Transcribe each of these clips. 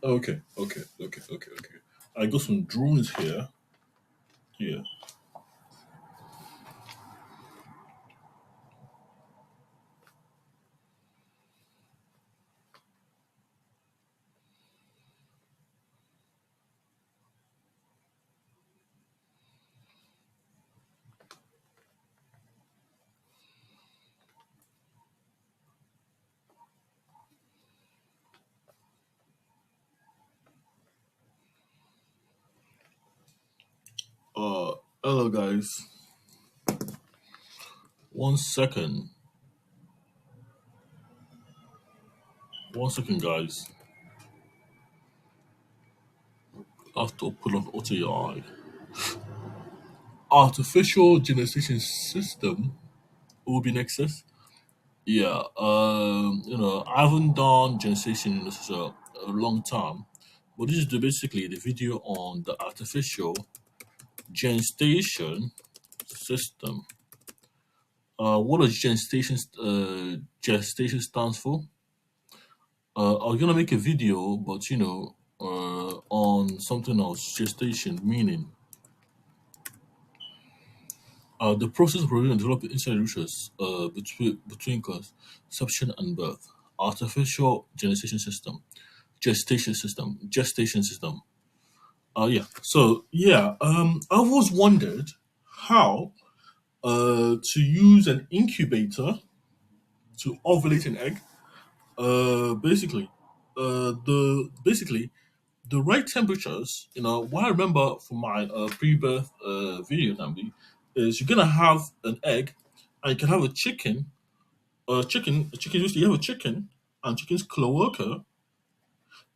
Okay. I got some drones here. Yeah. Hello guys. 1 second. 1 second, guys. I have to put on auto AI. Artificial generation system will be Nexus. Yeah. I haven't done generation in such a long time, but this is basically the video on the artificial gestation system. What does gestation stands for? I was gonna make a video, but on something else, gestation meaning the process of producing and developing inside uterus between conception and birth. Artificial gestation system. Yeah. So yeah, I always wondered how to use an incubator to ovulate an egg. Basically, the right temperatures. What I remember from my pre-birth video, Nambi, is you're gonna have an egg, and you can have a chicken. A chicken. Usually, you have a chicken, and chicken's cloaca.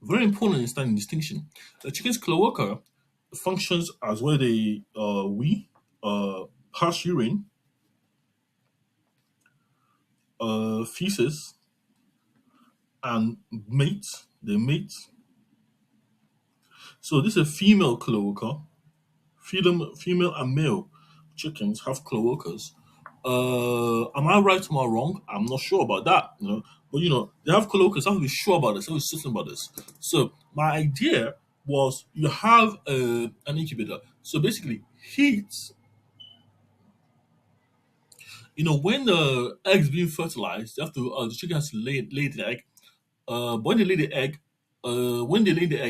Very important in standing distinction. The chicken's cloaca functions as where they wee, pass urine, feces, and mate. They mate. So this is a female cloaca. Female and male chickens have cloacas. Am I right or am I wrong? I'm not sure about that. But they have cloacas. I have to be sure about this. I have to be certain about this. So my idea was you have an incubator. So basically, heat. When the eggs being fertilized, you have to the chicken has to lay the egg. But when they lay the egg,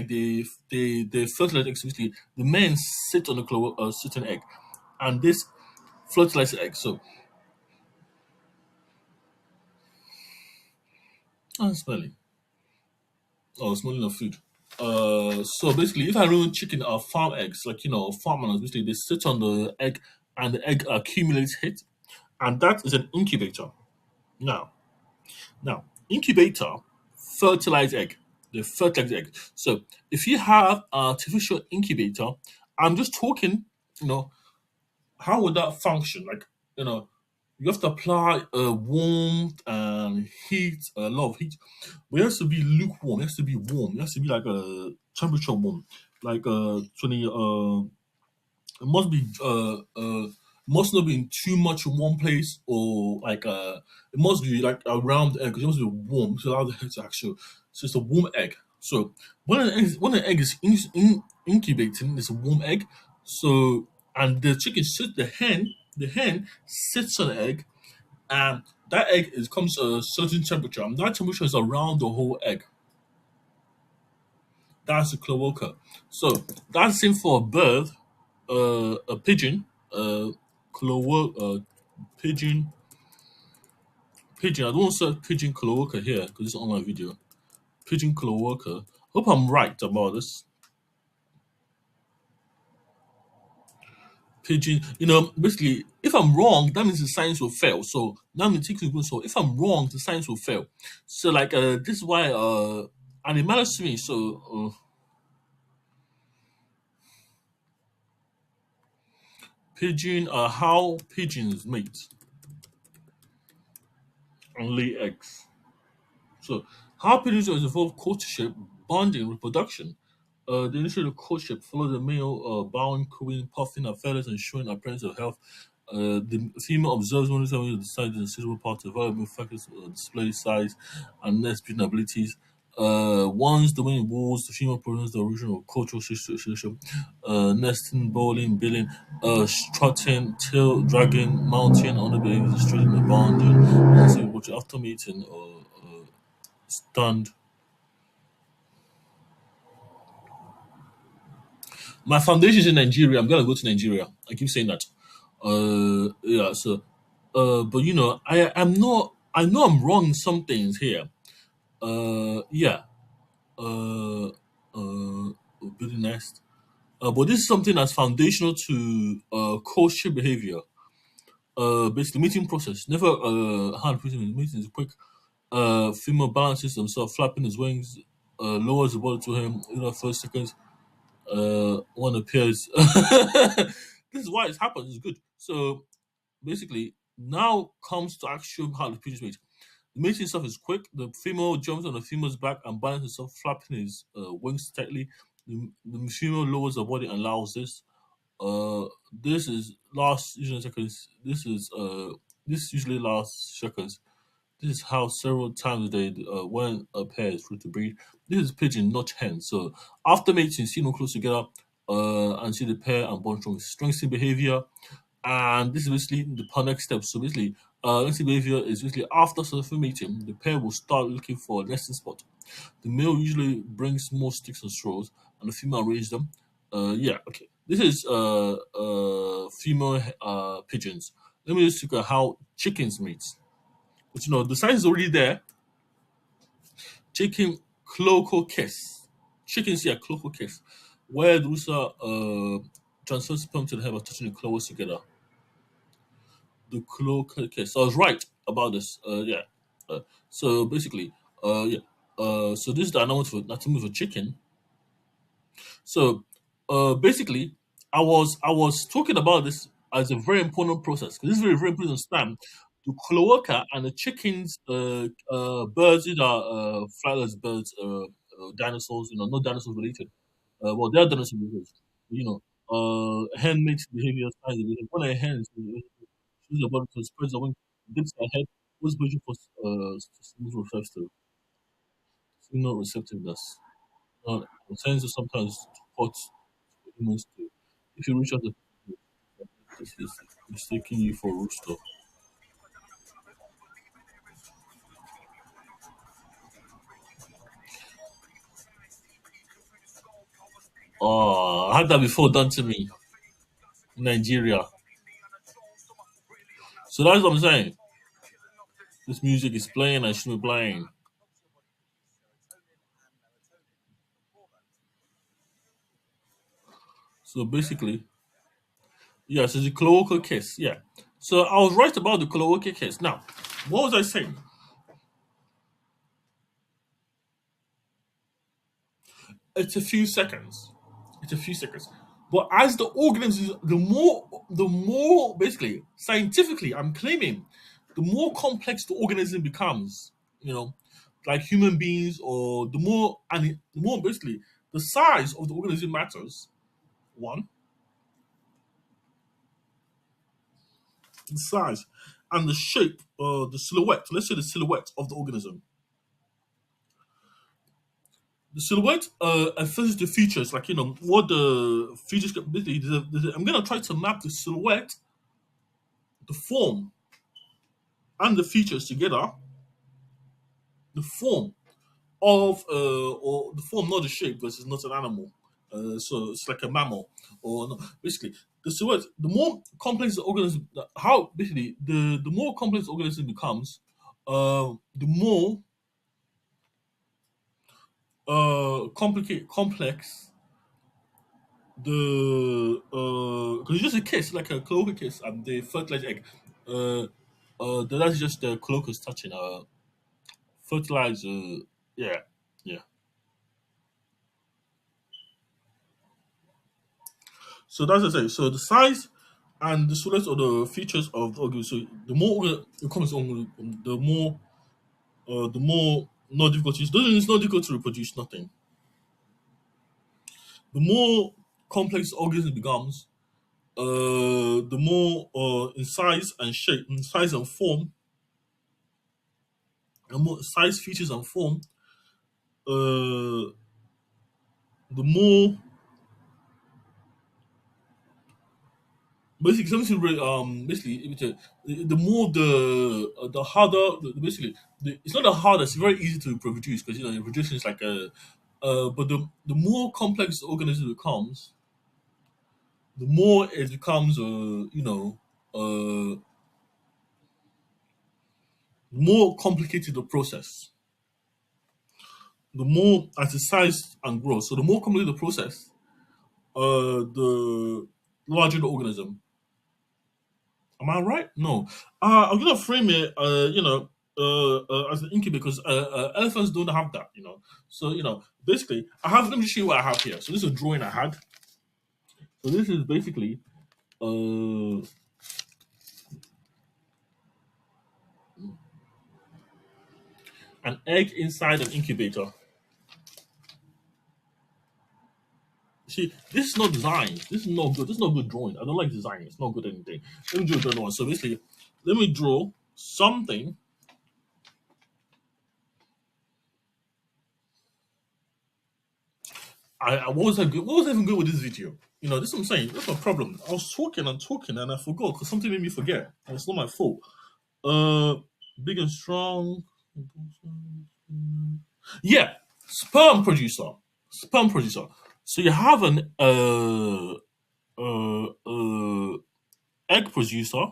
they fertilize the eggs. Basically, the men sit on the sit on the egg, and this fertilize the egg. So, smelling. Oh, smelling of food. So basically, if I run chicken or farm eggs, like farm animals, basically they sit on the egg, and the egg accumulates heat, and that is an incubator. Now, incubator fertilize egg. They fertilize egg. So if you have artificial incubator, I'm just talking. You know, how would that function? Like, you have to apply warmth and heat, a lot of heat. But it has to be lukewarm. It has to be warm. It has to be like a temperature warm, like 20. It must not be in too much in one place, or like it must be like around the egg because it must be warm to allow the egg to actually. So it's a warm egg. So when an egg is incubating, it's a warm egg. So and the hen sits on the egg, and that egg comes to a certain temperature, and that temperature is around the whole egg. That's the cloaca. So that's the same for a bird, a pigeon, pigeon, pigeon. I don't want to say pigeon cloaca here because it's an online video. Pigeon cloaca. Hope I'm right about this. Pigeon. Basically, if I'm wrong, that means the science will fail. So that means so if I'm wrong, the science will fail. So like this is why and it matters to me. So pigeon, how pigeons mate and lay eggs. So, how pigeons involve courtship, bonding, reproduction. The initial courtship follows the male bowing, cooing, puffing of feathers, and showing appearance of health. The female observes one another, decides the suitable part of development factors, display size, and nest breeding abilities. Once the wind walls, the female presents the original cultural system, nesting, bowling, billing, strutting, tail dragging, mounting on the baby, strutting the bounding, which after meeting stand. My foundation is in Nigeria. I'm gonna go to Nigeria. I keep saying that. Yeah. So, but I'm not. I know I'm wrong in some things here. Yeah. Uh, Building nest. But this is something that's foundational to courtship behavior. Basically, meeting process. Never hand meeting. Meeting is quick. Female balances himself, flapping his wings, lowers the body to him. First seconds. One appears. This is why it happens. It's good. So basically, now comes to actual how the pigeons mate. The mating itself is quick. The female jumps on the female's back and balances himself, flapping his wings tightly. The female lowers her body and allows this. This is last usually seconds. This usually lasts seconds. This is how several times they when a pair is free to breed. This is pigeon, not hen. So after mating, see no close together, and see the pair and bond strength behavior, and this is basically the next step. So basically, nesting behavior is basically after surface mating, the pair will start looking for a nesting spot. The male usually brings more sticks and straws, and the female arrange them. Yeah, okay. This is female pigeons. Let me just look at how chickens mate. But the sign is already there. Chicken cloacal kiss. Chickens here cloacal kiss, where the rooster transfers sperm to the head by touching the claws together. The cloacal kiss. I was right about this. Yeah. So basically, yeah. So this is the anatomy for chicken. So basically, I was talking about this as a very important process because this is very very important to understand. The cloaca and the chickens, birds, flightless birds, dinosaurs, not dinosaurs related. Well, they are dinosaurs related. Hen makes behavior signs of behavior. When a hen is chooses the body to spread the wing, dips her head, was waiting for signal receptiveness. Sensors sometimes hot humans too. If you reach out the this is mistaking you for a rooster. Oh, I had that before done to me in Nigeria. So that's what I'm saying. This music is playing and shouldn't be playing. So basically, yeah, so the cloacal kiss. Yeah. So I was right about the cloacal kiss. Now, what was I saying? It's a few seconds. It's a few seconds. But as the organism, the more basically scientifically, I'm claiming, the more complex the organism becomes, you know, like human beings, or the more basically the size of the organism matters. One, the size and the shape, the silhouette. Let's say the silhouette of the organism. The silhouette affects the features, like what the features. Basically, I'm gonna try to map the silhouette, the form, and the features together. The form or the form, not the shape, because it's not an animal. So it's like a mammal, or no, basically the silhouette. The more complex the organism, how basically the more complex the organism becomes, the more complex the because it's just a kiss, like a cloaca kiss, and the fertilized egg. Uh, that's just the cloacus touching. Fertilizer. Yeah, yeah. So that's what I say. So the size and the silhouette of the features of the organ. So the more it comes on, the more not difficult. It's not difficult to reproduce. Nothing. The more complex the organism becomes, the more in size and shape, in size and form, the more size, features, and form, uh, the more basically something basically the more the harder basically it's not the hardest. It's very easy to reproduce because reproduction is like a but the more complex the organism becomes, the more it becomes more complicated the process. The more as the size and grows, so the more complicated the process, the larger the organism. Am I right? No. I'm gonna frame it, as an incubator because elephants don't have that, So basically, I have. Let me show you what I have here. So this is a drawing I had. So this is basically uh, an egg inside an incubator. See, this is not design. This is not good. This is not good drawing. I don't like design. It's not good anything. Let me draw another one. So basically, let me draw something. What was I good? What was I even good with this video? This is what I'm saying. That's my problem. I was talking and talking and I forgot because something made me forget. And it's not my fault. Uh, Big and strong. Yeah, sperm producer. Sperm producer. So you have an egg producer,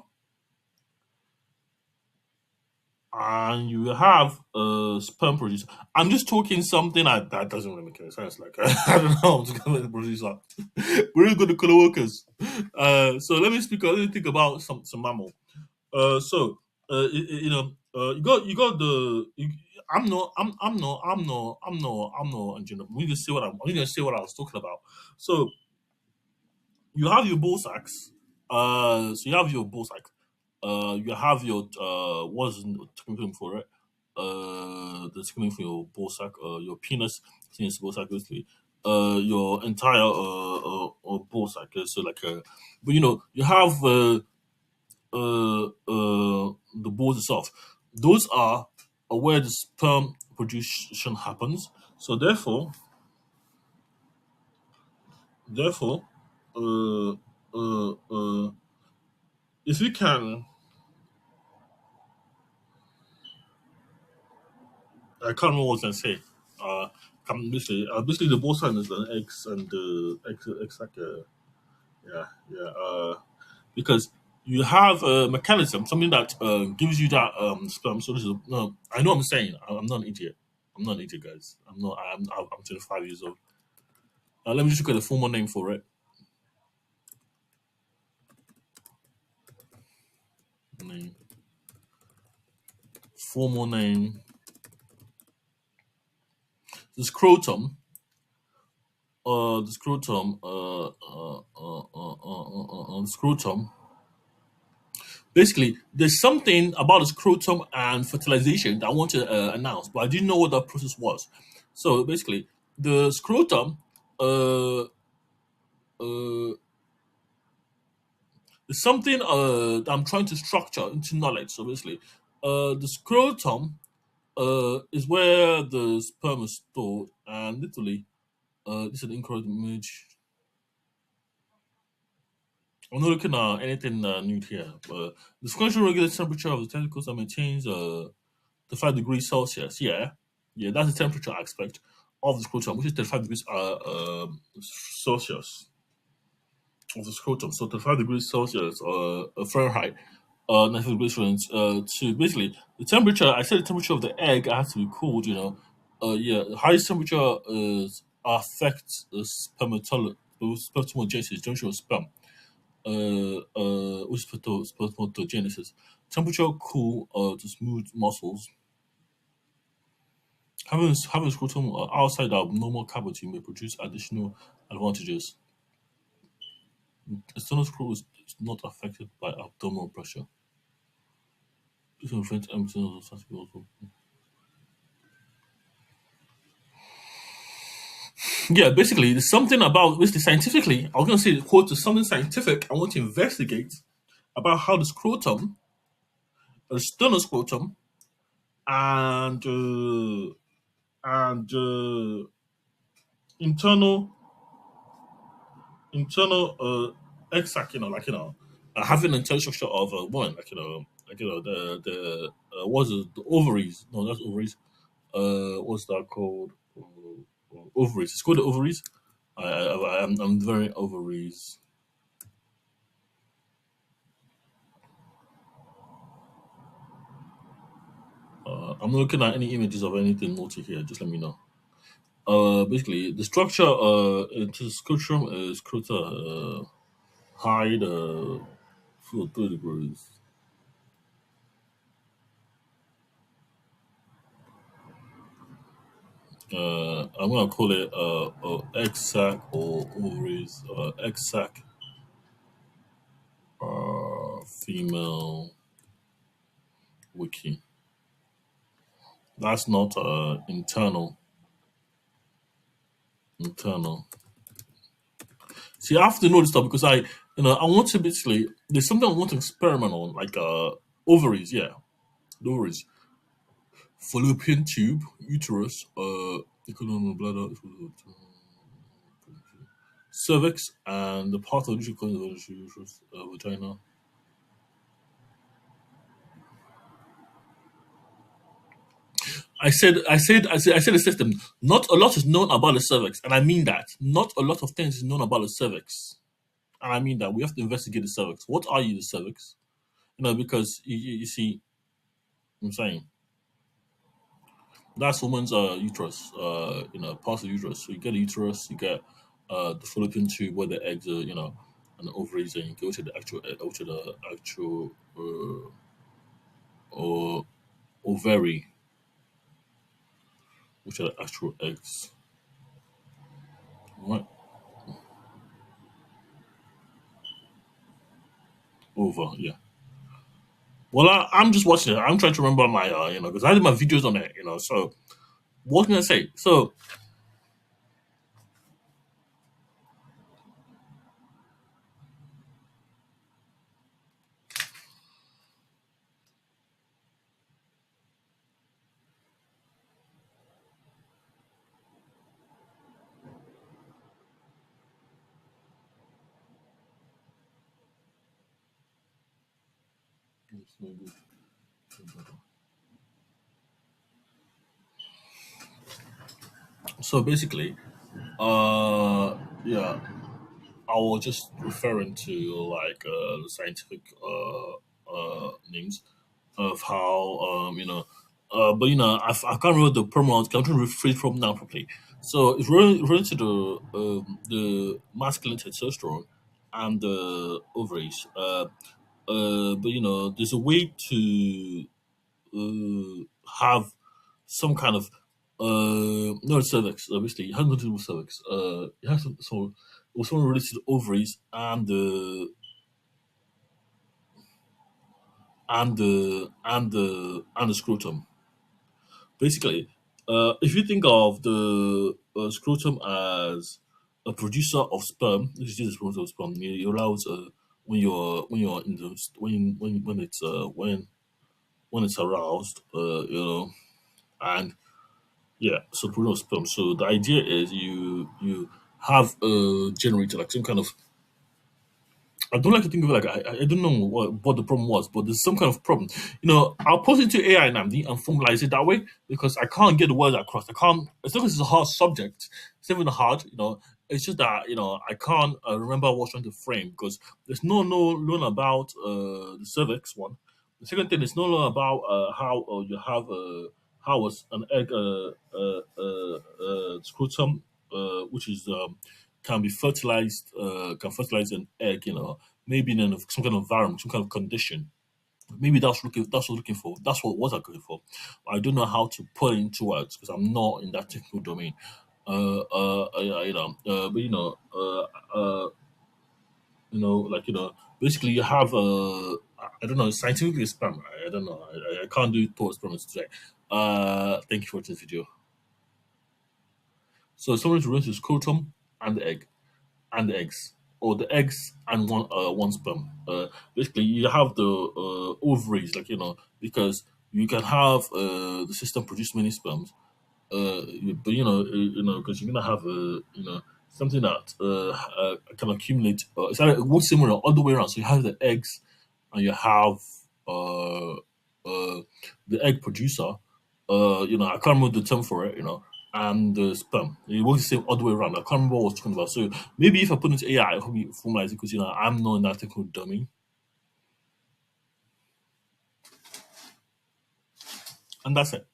and you have a sperm producer. I'm just talking something that doesn't really make any sense. Like I don't know, I'm just gonna producer. We're really good at color workers. So let me speak. Let me think about some mammal. So you got the. I'm no engineer. We just say what I'm gonna say what I was talking about. So you have your ball sacks. So you have your ball sack. You have your what's the technical name for it? The technical name for your ball sack. Your penis ball sack basically. Your entire ball sack. So like but you have the balls itself. Those are where the sperm production happens. So therefore, uh, if we can, I can't remember what I was gonna say. Basically the ball sign is an X and the X like yeah. Because you have a mechanism, something that gives you that sperm. So this is no, I know what I'm saying. I'm not an idiot. I'm not an idiot, guys. I'm not. I'm 25 years old. Let me just look at the formal name for it. Name. Formal name. The scrotum. The scrotum. The scrotum. Basically, there's something about the scrotum and fertilization that I want to announce, but I didn't know what that process was. So basically, the scrotum uh, is something that I'm trying to structure into knowledge. So basically, the scrotum is where the sperm is stored, and literally, this is an incorrect image. I'm not looking at anything nude here, but the sequential regular temperature of the tentacles that maintains to 5 degrees Celsius. Yeah, yeah, that's the temperature aspect of the scrotum, which is 35 degrees Celsius of the scrotum. So 35 degrees Celsius Fahrenheit, 90 degrees Fahrenheit. To basically the temperature. I said the temperature of the egg has to be cooled. Yeah, the highest temperature is affects the spermatogenesis, junction of sperm. Which is spermatogenesis. Temperature cool to smooth muscles. Having scrotum outside the abnormal cavity may produce additional advantages. External scrotum is not affected by abdominal pressure. This will prevent emptying of also. Yeah, basically, there's something about basically scientifically. I was going to say quote is something scientific. I want to investigate about how the scrotum, the sternal scrotum, and and internal egg sac, having an internal structure of one, what's it, the ovaries? No, that's ovaries. What's that called? Ovaries. It's called the ovaries. I'm very ovaries. I'm not looking at any images of anything naughty here. Just let me know. Basically, the structure into scrotum is scrota hide full 3 degrees. I'm gonna call it egg sac or ovaries. Egg sac, female wiki. That's not internal. See, I have to know this stuff because I want to basically. There's something I want to experiment on, like ovaries. Yeah, the ovaries, fallopian tube, uterus, economic bladder, cervix, and the part of which you call the uterus, vagina. I said the system. Not a lot is known about the cervix, and I mean that. Not a lot of things is known about the cervix, and I mean that. We have to investigate the cervix. What are you, the cervix? Because you see, I'm saying that's woman's uterus. Parts of the uterus. So you get a uterus, you get the fallopian tube where the eggs are, and the ovaries, and you go to the actual or ovary, which are the actual eggs. Right, over, yeah. Well, I'm just watching it. I'm trying to remember my, because I did my videos on it, So what can I say? So so basically, yeah, I was just referring to like the scientific names of how but I can't remember the promo. I'm trying to rephrase from now properly. So it's related to the masculine testosterone and the ovaries. But there's a way to have some kind of no cervix. Obviously, it has nothing to do with cervix. It has so it was something related to the ovaries and the scrotum. Basically, if you think of the scrotum as a producer of sperm, this is the producer of sperm. It allows when you're in the when it's aroused, and yeah, so producer of sperm. So the idea is you have a generator, like some kind of, I don't like to think of it like I don't know what the problem was, but there's some kind of problem. I'll put it into AI and and formalize it that way because I can't get the words across. I can't. It's not because it's a hard subject. It's not even hard. It's just that I can't remember what's trying to frame because there's no learn about the cervix one. The second thing is no learn about how you have how was an egg scrotum, which is can be fertilized, can fertilize an egg, maybe in some kind of environment, some kind of condition. Maybe that's what looking for. That's what I'm looking for. I don't know how to put it into words because I'm not in that technical domain. But like basically you have I don't know, scientifically sperm. I don't know. I can't do thought experiments today. Thank you for this video. So someone to rinse his scrotum and the egg. And the eggs, or the eggs and one sperm. Basically, you have the ovaries, because you can have the system produce many sperms, but because you're gonna have something that can accumulate. It's like, it works similar all the way around. So you have the eggs, and you have the egg producer. I can't remember the term for it. And the sperm. It works the same all the way around. I can't remember what I was talking about. So maybe if I put it into AI, I hope you formalize it because I'm not in that technical domain, and that's it.